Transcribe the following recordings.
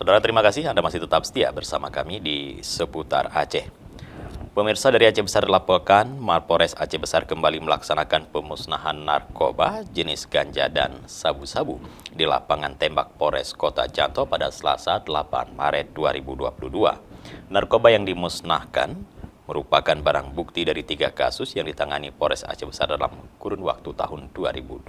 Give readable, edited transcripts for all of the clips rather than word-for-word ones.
Saudara, terima kasih Anda masih tetap setia bersama kami di Seputar Aceh. Pemirsa, dari Aceh Besar dilaporkan, Mapolres Aceh Besar kembali melaksanakan pemusnahan narkoba jenis ganja dan sabu-sabu di lapangan tembak Polres Kota Janto pada Selasa 8 Maret 2022. Narkoba yang dimusnahkan merupakan barang bukti dari 3 kasus yang ditangani Polres Aceh Besar dalam kurun waktu tahun 2022.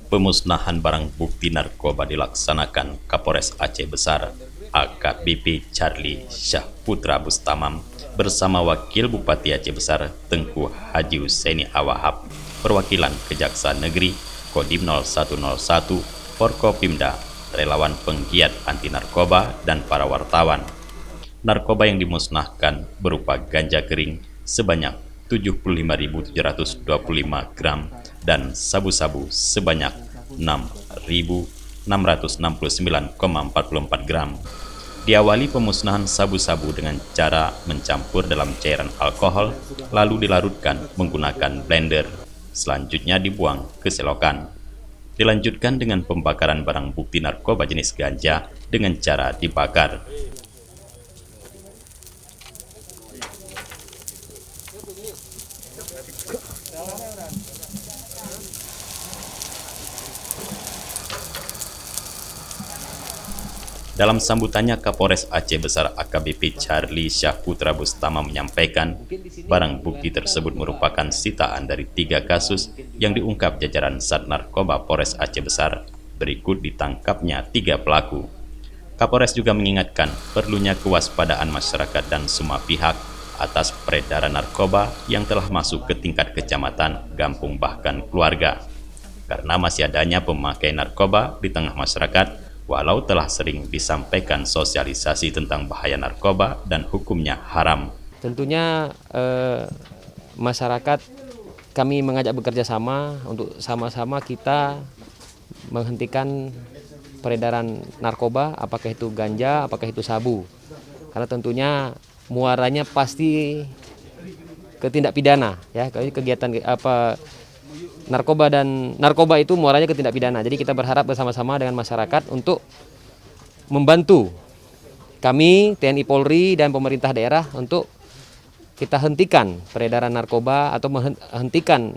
Pemusnahan barang bukti narkoba dilaksanakan Kapolres Aceh Besar AKBP Charlie Syahputra Bustamam bersama Wakil Bupati Aceh Besar Tengku Haji Husaini Awahab, perwakilan Kejaksaan Negeri, Kodim 0101, Forkopimda, relawan penggiat anti narkoba, dan para wartawan. Narkoba yang dimusnahkan berupa ganja kering sebanyak 75.725 gram dan sabu-sabu sebanyak 6.669,44 gram. Diawali pemusnahan sabu-sabu dengan cara mencampur dalam cairan alkohol, lalu dilarutkan menggunakan blender. Selanjutnya dibuang ke selokan. Dilanjutkan dengan pembakaran barang bukti narkoba jenis ganja dengan cara dibakar. Dalam sambutannya, Kapolres Aceh Besar AKBP Charlie Syahputra Bustama menyampaikan barang bukti tersebut merupakan sitaan dari 3 kasus yang diungkap jajaran Sat Narkoba Polres Aceh Besar. Berikut ditangkapnya 3 pelaku. Kapolres juga mengingatkan perlunya kewaspadaan masyarakat dan semua pihak atas peredaran narkoba yang telah masuk ke tingkat kecamatan, kampung, bahkan keluarga. Karena masih adanya pemakai narkoba di tengah masyarakat, walau telah sering disampaikan sosialisasi tentang bahaya narkoba dan hukumnya haram. Tentunya masyarakat kami mengajak bekerja sama untuk sama-sama kita menghentikan peredaran narkoba, apakah itu ganja, apakah itu sabu. Karena tentunya muaranya pasti ke tindak pidana, ya, kegiatan narkoba itu muaranya ke tindak pidana. Jadi kita berharap bersama-sama dengan masyarakat untuk membantu kami TNI Polri dan pemerintah daerah untuk kita hentikan peredaran narkoba atau menghentikan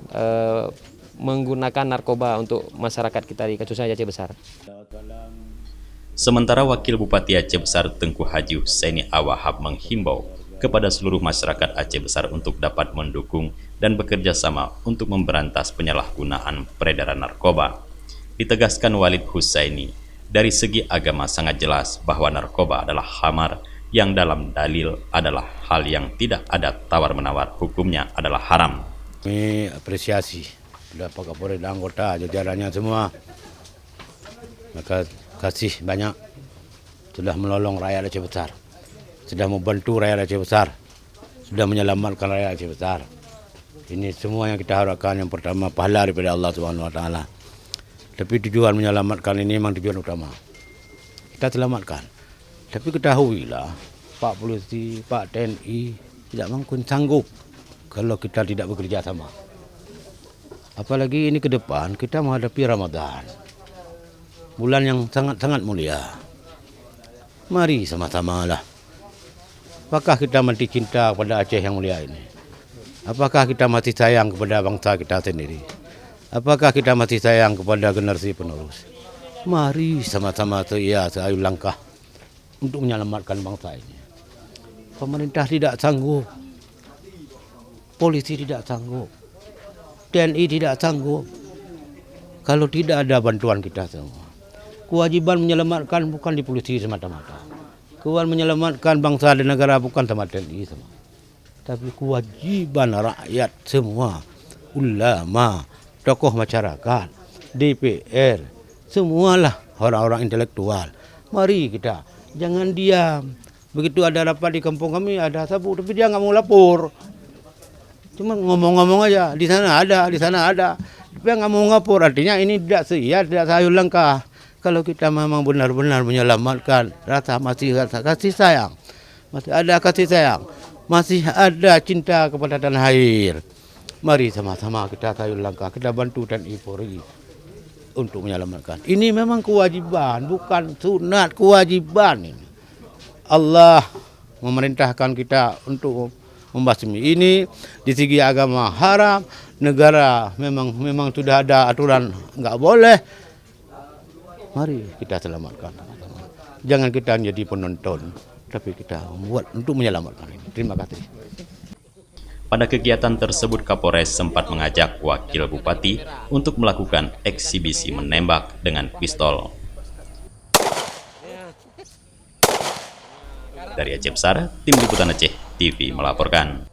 menggunakan narkoba untuk masyarakat kita di khususnya Aceh Besar. Sementara Wakil Bupati Aceh Besar Tengku Haji Husaini Awahab menghimbau kepada seluruh masyarakat Aceh Besar untuk dapat mendukung dan bekerja sama untuk memberantas penyalahgunaan peredaran narkoba. Ditegaskan Walid Husaini, dari segi agama sangat jelas bahwa narkoba adalah khamar yang dalam dalil adalah hal yang tidak ada tawar-menawar, hukumnya adalah haram. Kami apresiasi kepada Pak Kapolres dan anggota jajarannya semua. Maka kasih banyak sudah menolong rakyat Aceh Besar, sudah membantu rakyat Aceh Besar, sudah menyelamatkan rakyat Aceh Besar. Ini semua yang kita harapkan. Yang pertama, pahala daripada Allah Subhanahu Wa Taala. Tapi tujuan menyelamatkan ini memang tujuan utama. Kita selamatkan. Tapi ketahuilah, Pak Polisi, Pak TNI tidak mungkin sanggup kalau kita tidak bekerja sama. Apalagi ini ke depan kita menghadapi Ramadan, bulan yang sangat-sangat mulia. Mari sama-sama lah. Apakah kita mati cinta kepada Aceh yang mulia ini? Apakah kita masih sayang kepada bangsa kita sendiri? Apakah kita masih sayang kepada generasi penerus? Mari sama-sama seayu langkah untuk menyelamatkan bangsa ini. Pemerintah tidak sanggup, polisi tidak sanggup, TNI tidak sanggup kalau tidak ada bantuan kita semua. Kewajiban menyelamatkan bukan di polisi semata-mata. Kewajiban menyelamatkan bangsa dan negara bukan sama TNI semua. Tapi kewajiban rakyat semua, ulama, tokoh masyarakat, DPR, semualah orang-orang intelektual. Mari kita, jangan diam. Begitu ada rapat di kampung kami, ada sabu, tapi dia nggak mau lapor. Cuma ngomong-ngomong aja, di sana ada, di sana ada. Tapi nggak mau ngapor, artinya ini tidak sayur langkah. Kalau kita memang benar-benar menyelamatkan, masih rasa kasih sayang, masih ada kasih sayang, masih ada cinta kepada tanah air, Mari sama-sama kita kayu langkah, kita bantu TNI Polri untuk menyelamatkan. Ini memang kewajiban, bukan sunat, kewajiban ini. Allah memerintahkan kita untuk membasmi ini. Di segi agama haram, negara memang sudah ada aturan nggak boleh. Mari kita selamatkan. Jangan kita menjadi penonton, tapi kita buat untuk menyelamatkan ini. Terima kasih. Pada kegiatan tersebut, Kapolres sempat mengajak wakil bupati untuk melakukan eksibisi menembak dengan pistol. Dari Aceh Besar, Tim Liputan Aceh TV melaporkan.